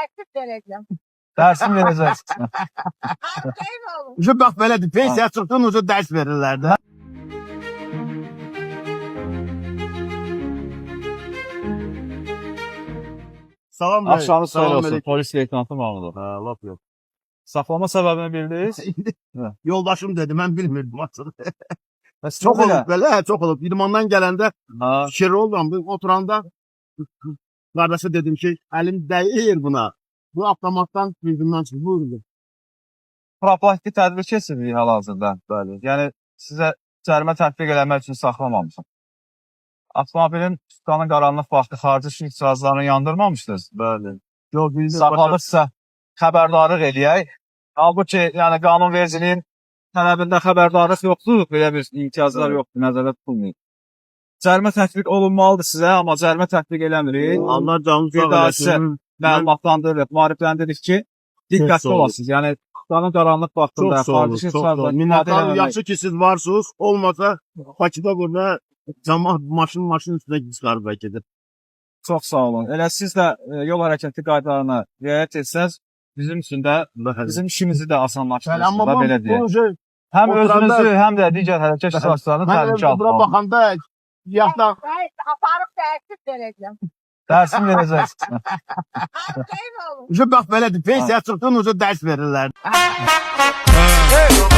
dərsi verəcəm. Dersim vereceksin. Aferin oğlum. Ucu bax belədir. Pensiya çıxdın, ucu dərs verirlər də. Salam bəy. Akşamı Salam sayılsın. aleyküm. Polis leytenantı Mahmudov. Ha, laf yox. Saklama sebebini bildiniz. Yoldaşım dedi, mən bilmirdim açıq. Bəs Çox nə olub belə, çox olub. İdmandan gələndə Ha, fikir oldum. Oturanda qardaşa dedim ki, əlim dəyir buna. Bu avtomatdan yüzümdən çıxdı. Buyurdu. profilaktik tədbir keçirdik hal-hazırda. Bəli. Yəni sizə cərimə tətbiq eləmək üçün saxlamamışam. Avtomobilin tutanın qaranlıq vaxtı xarici işıq cihazlarını yandırmamışdınız. Bəli. Yox, bildim. Saxlanırsa xəbərdarlıq eləyək. Halbuki, yəni qanunvericiliyin tələbində xəbərdarlıq yoxdur, belə bir imtiyazlar Evet. yoxdur, nəzərdə tutulmayıb. Cərimə tətbiq olunmalıdır sizə, amma cərimə tətbiq eləmirik. Allah canınızı Bir sağ daha eləsin. sizə məlumatlandırırıq, maarifləndiririk ki, diqqətli sağ olun. olasınız. Yəni tutanın qaranlıq vaxtında Çox sağ olun, xarici çox sağ olun. işıqlarla Minnətdarım, yaxşı ki siz varsınız. Olmasa Bakıda burada cəmaət maşın üstünə çıxarıb bəlkə də. Çox sağ olun. Elə siz də yol hərəkəti qaydalarına riayət etsəz, bizim üçün də bizim işimizi də Bəli, asanlaşdırırsınız amma da bu belə deyək. bunu Həm oturanda- özünüzü, həm də digər hərəkət iştirakçılarını mən təhlükə bura altına alın. baxanda yaxda Aparıb dərsi verəcəm. Dərsim verəcəksin. Aferin oğlum. ucu bax belədir. Pensiya çıxdın, ucu dərs verirlər. Hey!